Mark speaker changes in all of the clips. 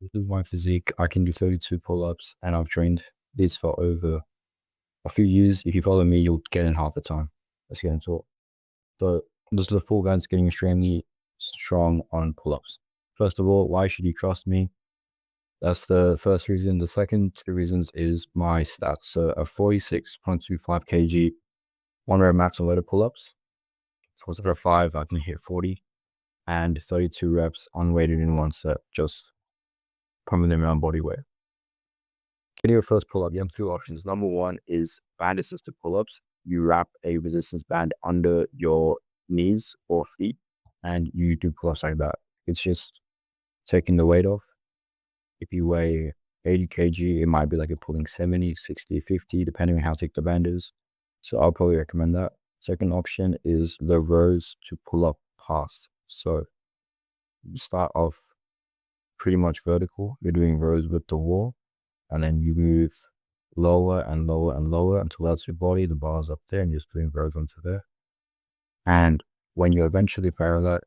Speaker 1: This is my physique. I can do 32 pull-ups, and I've trained this for over a few years. If you follow me, you'll get in half the time. Let's get into it. So this is the full guides getting extremely strong on pull-ups. First of all, why should you trust me? That's the first reason. The second two reasons is my stats. So a 46.25 kg, one rep max on loaded pull-ups. So instead of 5, I can hit 40 and 32 reps unweighted in one set, just pumping them around body weight. Getting your first pull-up, you have two options. Number one is band assisted pull-ups. You wrap a resistance band under your knees or feet and you do pull-ups like that. It's just taking the weight off. If you weigh 80 kg, it might be like you're pulling 70, 60, 50, depending on how thick the band is. So I'll probably recommend that. Second option is the rows to pull up path. So you start off pretty much vertical. You're doing rows with the wall, and then you move lower and lower and lower until that's your body. The bar's up there, and you're just doing rows onto there. And when you eventually parallel,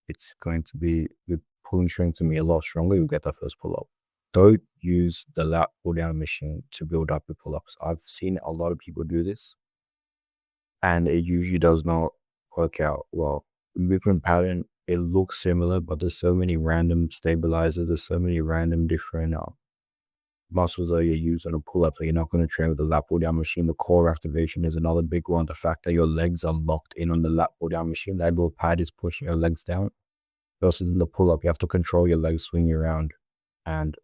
Speaker 1: it's going to be, your pulling strength to be a lot stronger. You'll get that first pull up. Don't use the lat pull down machine to build up your pull ups. I've seen a lot of people do this, and it usually does not work out well. Movement pattern, it looks similar, but there's so many random stabilizers, there's so many random different muscles that you use on a pull-up that you're not going to train with the lat pull down machine. The core activation is another big one. The fact that your legs are locked in on the lat pull down machine, that little pad is pushing your legs down. Versus in the pull-up, you have to control your legs swinging around and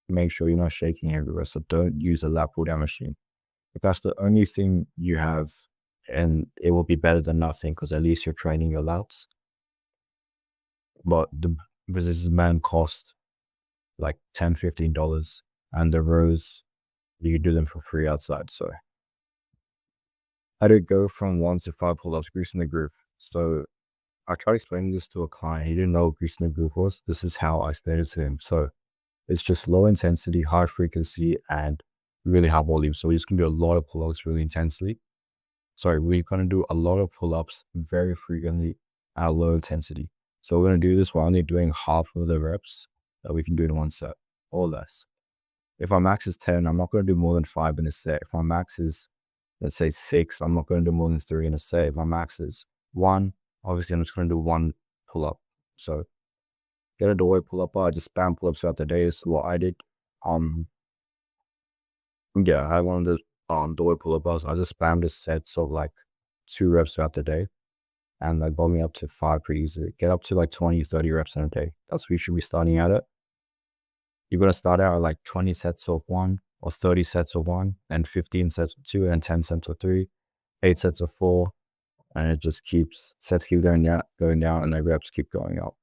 Speaker 1: make sure you're not shaking everywhere. So don't use a lat pull down machine. If that's the only thing you have, and it will be better than nothing because at least you're training your lats. But the resistance band cost like $10, $15, and the rows, you can do them for free outside. So I did go from 1 to 5 pull-ups, greasing the groove. So I tried explaining this to a client. He didn't know what greasing the groove was. This is how I stated to him. So it's just low intensity, high frequency, and really high volume. So we're just gonna do a lot of pull-ups really intensely. Sorry, we're gonna do a lot of pull-ups very frequently at low intensity. So we're gonna do this while only doing half of the reps that we can do in one set or less. If our max is 10, I'm not gonna do more than 5 in a set. If my max is, let's say 6, I'm not gonna do more than 3 in a set. If my max is 1, obviously I'm just gonna do 1 pull-up. So get a doorway pull-up bar, just spam pull-ups throughout the day. This is what I did. Yeah, I had one of the doorway pull-up bars. I just spammed the sets of like 2 reps throughout the day, and that got me up to 5 pretty easily. Get up to like 20, 30 reps in a day. That's what you should be starting out at. You're gonna start out at like 20 sets of 1, or 30 sets of 1, and 15 sets of 2, and 10 sets of 3, 8 sets of 4, and it just keeps, sets keep going down, and the reps keep going up.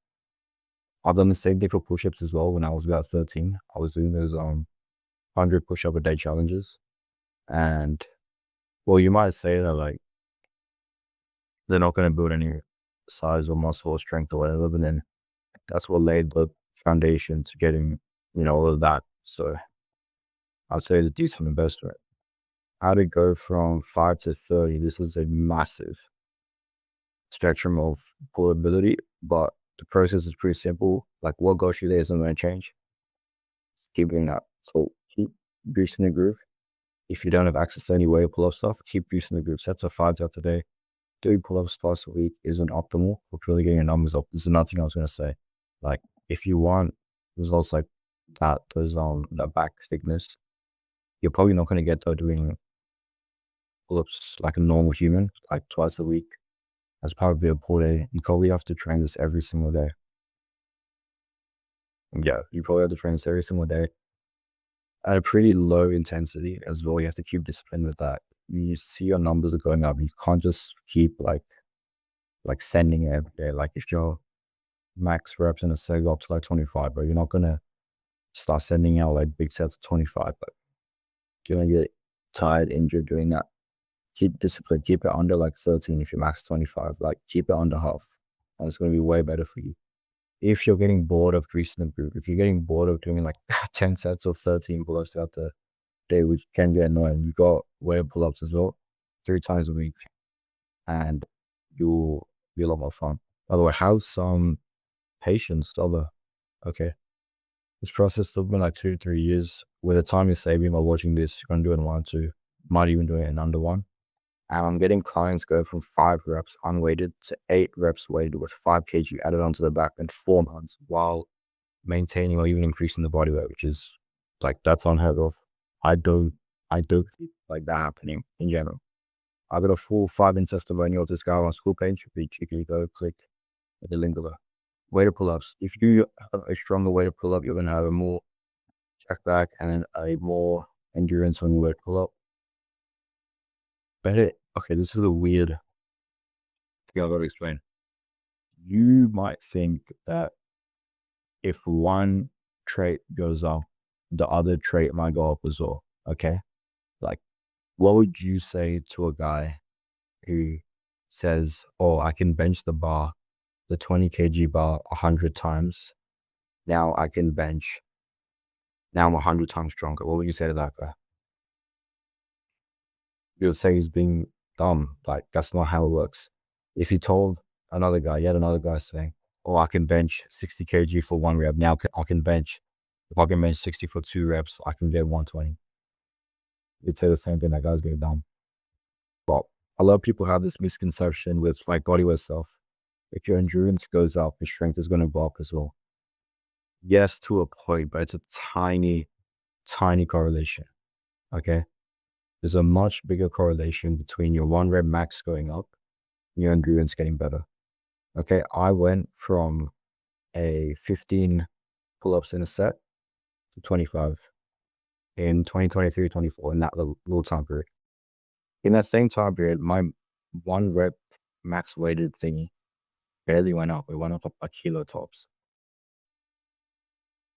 Speaker 1: I've done the same thing for push-ups as well. When I was about 13, I was doing those 100 push-up a day challenges. And well, you might say that like they're not going to build any size or muscle or strength or whatever, but then that's what laid the foundation to getting, all of that. So I'd say to do something best for it. How to go from 5 to 30. This is a massive spectrum of pullability, but the process is pretty simple. Like what got you there isn't going to change. Keep doing that. So keep greasing the groove. If you don't have access to any way to pull up stuff, keep greasing the groove. Sets of 5 throughout the day. Doing pull-ups twice a week isn't optimal for purely getting your numbers up. This is another thing I was going to say. Like, if you want results like that, those that back thickness, you're probably not going to get that doing pull-ups like a normal human, like twice a week as part of your pull day. You probably have to train this every single day. Yeah, you probably have to train this every single day at a pretty low intensity as well. You have to keep discipline with that. You see your numbers are going up. You can't just keep like sending it every day. Like if your max reps in a set go up to like 25, but you're not gonna start sending out like big sets of 25, but you're gonna get tired, injured doing that. Keep discipline. Keep it under like 13 if you max 25. Like keep it under half, and it's gonna be way better for you. If you're getting bored of greasing the groove, if you're getting bored of doing like 10 sets of 13 pull-ups throughout the day, which can get annoying, you got weight pull-ups as well, 3 times a week, and you'll be a lot more fun. By the way, have some patience, other. Okay. This process took me like 2 to 3 years. With the time you're saving by watching this, you're gonna do it in 1 2, might even do it in under one. And I'm getting clients go from 5 reps unweighted to 8 reps weighted with 5 kg added onto the back in 4 months while maintaining or even increasing the body weight, which is like that's unheard of. I don't see like that happening in general. I got a full 5-inch testimonial of this guy on my school page. If you can go click the link below. Weighted pull-ups. If you have a stronger weighted pull-up, you're gonna have a more check back and a more endurance on your weighted pull-up. But okay, this is a weird thing I've got to explain. You might think that if one trait goes up, the other trait might go up as well. Okay. Like, what would you say to a guy who says, oh, I can bench the 20 kg bar 100 times. Now I can bench. Now I'm 100 times stronger. What would you say to that guy? You would say he's being dumb. Like, that's not how it works. If you told another guy, yet another guy saying, oh, I can bench 60 kg for 1 rep. Now I can bench, if I can bench 60 for 2 reps, I can get 120. You'd say the same thing. That guy's being dumb. But a lot of people have this misconception with like bodyweight stuff. If your endurance goes up, your strength is going to go up as well. Yes, to a point, but it's a tiny, tiny correlation. Okay. There's a much bigger correlation between your 1 rep max going up and your endurance getting better. Okay. I went from a 15 pull-ups in a set to 25 in 2023, 24 in that little time period. In that same time period, my 1 rep max weighted thingy barely went up. It went up a kilo tops.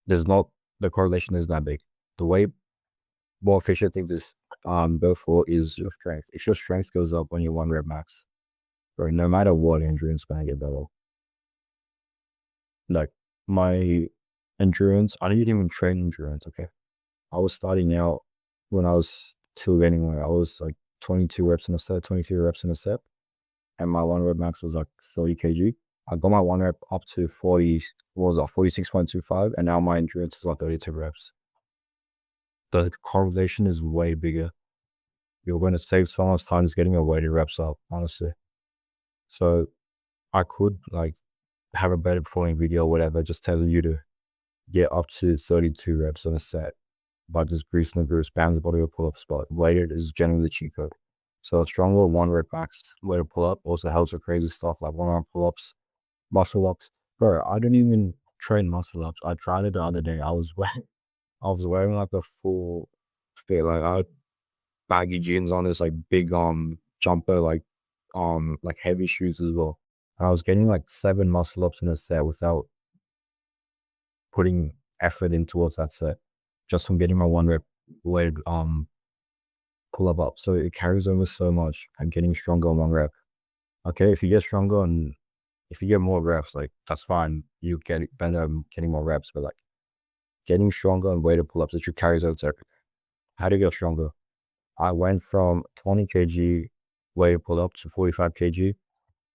Speaker 1: The correlation is not big. The way more efficient thing this go for is your strength. If your strength goes up on your 1 rep max, right, no matter what, endurance gonna get better. Like my endurance, I didn't even train endurance. Okay, I was starting out when I was still anyway. I was like 22 reps in a set, 23 reps in a set, and my 1 rep max was like 30 kg. I got my 1 rep up to 40, what was that, 46.25, and now my endurance is like 32 reps. The correlation is way bigger. You're going to save so much time just getting your weighted reps up, honestly. So I could like have a better performing video or whatever, just tell you to get up to 32 reps on a set by just greasing the grooves, spam the body or pull up spot. Weighted is generally cheaper. So a stronger 1 rep max weighted pull up also helps with crazy stuff like 1 arm pull ups, muscle ups. Bro, I don't even train muscle ups. I tried it the other day. I was wearing like a full fit, like I had baggy jeans on, this like big jumper, like heavy shoes as well. And I was getting like 7 muscle ups in a set without putting effort in towards that set, just from getting my 1 rep weighted pull up. So it carries over so much and getting stronger on 1 rep. Okay, if you get stronger and if you get more reps, like that's fine. You get better getting more reps, but like getting stronger and weighted pull ups, it should carries over to everything. How do you get stronger? I went from 20 kg weighted pull up to 45 kg.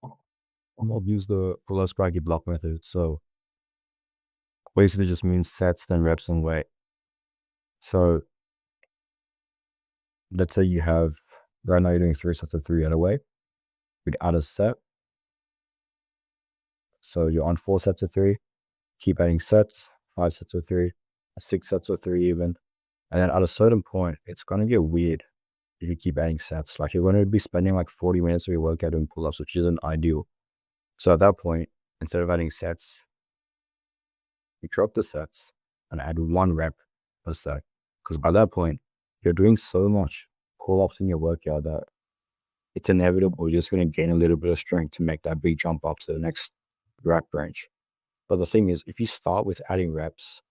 Speaker 1: I'm gonna use the pull-ups bracket block method. So basically just means sets, then reps and weight. So let's say you have, right now you're doing 3 sets of 3 at a weight. We'd add a set. So you're on 4 sets of 3, keep adding sets, 5 sets of 3, 6 sets of 3 even. And then at a certain point, it's gonna get weird if you keep adding sets. Like you're gonna be spending like 40 minutes of your workout doing pull-ups, which isn't ideal. So at that point, instead of adding sets, you drop the sets and add 1 rep per set. Because by that point, you're doing so much pull-ups in your workout that it's inevitable you're just going to gain a little bit of strength to make that big jump up to the next rep range. But the thing is, if you start with adding reps,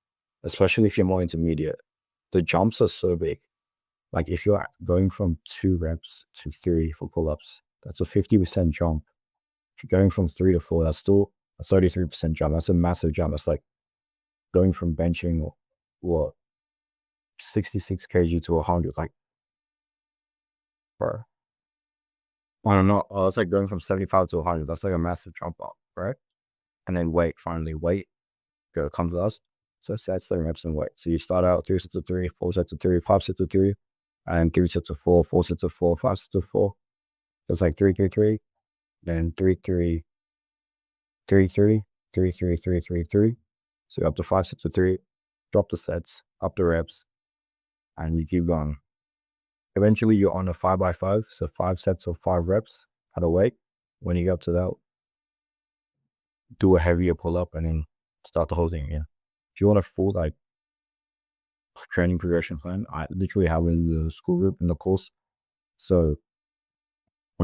Speaker 1: especially if you're more intermediate, the jumps are so big. Like if you're going from 2 reps to 3 for pull-ups, that's a 50% jump. If you're going from 3 to 4, that's still a 33% jump. That's a massive jump. That's like going from benching what 66 kg to 100. Like, bro, I don't know. It's like going from 75 to 100. That's like a massive jump up, right? And then weight, finally, weight comes last. So sets, then reps, and weight. So you start out 3 sets of 3, 4 sets of 3, 5 sets of 3, and 3 sets of 4, 4 sets of 4, 5 sets of 4. It's like 3, 3, 3, then 3, 3, 3, 3, 3, 3, 3, 3, 3. So you're up to 5 sets of 3, drop the sets, up the reps, and you keep going. Eventually you're on a 5x5, so 5 sets of 5 reps at a weight. When you get up to that, do a heavier pull-up and then start the whole thing again. If you want a full like training progression plan, I literally have it in the school group in the course. So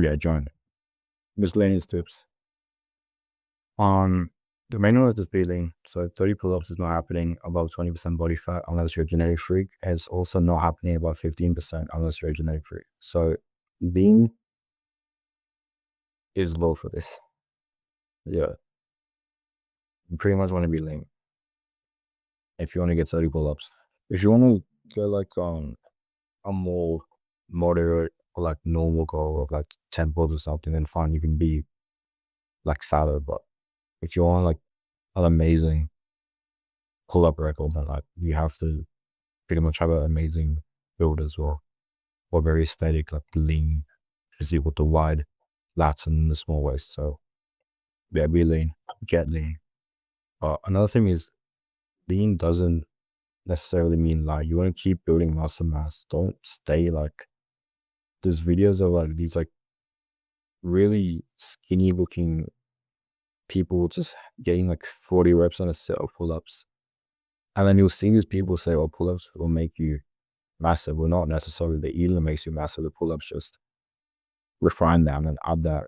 Speaker 1: yeah, join. Miscellaneous tips. The main one is speed lean. So 30 pull-ups is not happening above 20% body fat unless you're a genetic freak. It's also not happening above 15% unless you're a genetic freak. So lean is low for this. Yeah. You pretty much want to be lean if you want to get 30 pull-ups. If you want to get like a more moderate or like normal goal of like 10 pull-ups or something, then fine, you can be like fatter. But if you want like an amazing pull-up record, then like you have to pretty much have an amazing build as well, or very aesthetic, like lean physique with the wide lats and the small waist. So yeah, be lean, get lean. Another thing is lean doesn't necessarily mean like you want to keep building muscle mass. Don't stay like, there's videos of like these like really skinny looking people just getting like 40 reps on a set of pull-ups. And then you'll see these people say, oh, pull-ups will make you massive. Well, not necessarily. The eating makes you massive. The pull-ups just refine them and add that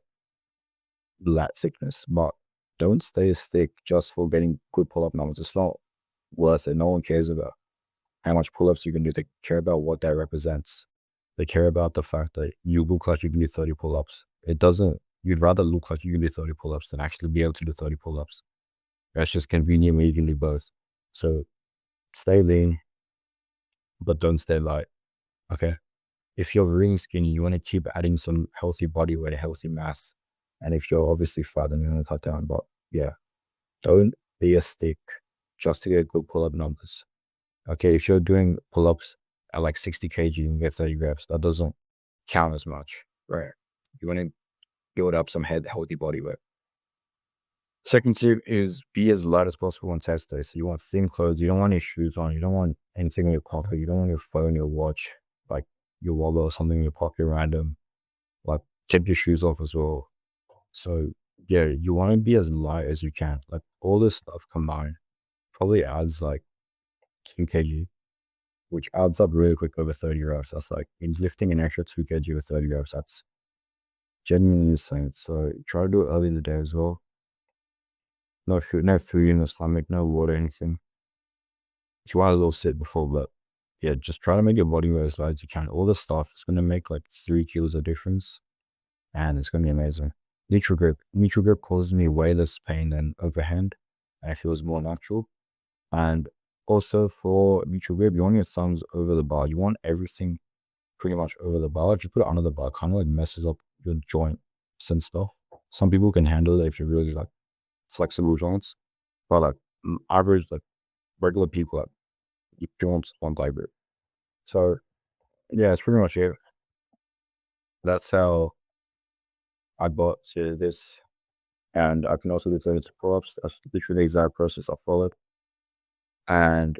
Speaker 1: lat thickness. But don't stay stick just for getting good pull-up numbers. It's not worth it. No one cares about how much pull-ups you can do. They care about what that represents. They care about the fact that you look like you can do 30 pull-ups. It doesn't, you'd rather look like you can do 30 pull-ups than actually be able to do 30 pull-ups. That's just convenient when you can do both. So stay lean, but don't stay light. Okay. If you're really skinny, you want to keep adding some healthy body weight, healthy mass. And if you're obviously fat, then you want to cut down. But yeah, don't be a stick just to get good pull-up numbers. Okay, if you're doing pull-ups at like 60 kg, you can get 30 reps. That doesn't count as much, right? You want to build up some healthy body weight. Second tip is be as light as possible on test day. So you want thin clothes. You don't want any shoes on. You don't want anything in your pocket. You don't want your phone, your watch, like your wallet or something in your pocket random. Like take your shoes off as well. So yeah, you want to be as light as you can. Like all this stuff combined probably adds like 2 kg, which adds up really quick over 30 reps. That's like in lifting an extra 2 kg with 30 reps. That's genuinely insane. So try to do it early in the day as well. No food in the stomach, no water, anything. If you want a little sit before, but yeah, just try to make your body weight as light as you can. All this stuff is going to make like 3 kilos of difference, and it's going to be amazing. Neutral grip causes me way less pain than overhand, and it feels more natural. And also for neutral grip, you want your thumbs over the bar. You want everything pretty much over the bar. If you put it under the bar, it kind of like messes up your joints and stuff. Some people can handle it if you're really like flexible joints, but like average, like regular people, like your joints won't vibrate. So yeah, it's pretty much it. That's how I bought to this, and I can also do 32 pull-ups. That's literally the exact process I followed. And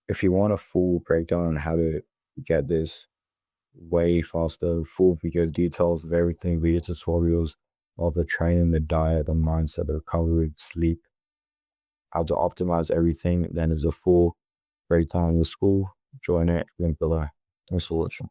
Speaker 1: if you want a full breakdown on how to get this way faster, full video details of everything, video tutorials of the training, the diet, the mindset, the recovery, sleep, how to optimize everything, then there's a full breakdown in the school. Join it, link below. Thanks for watching.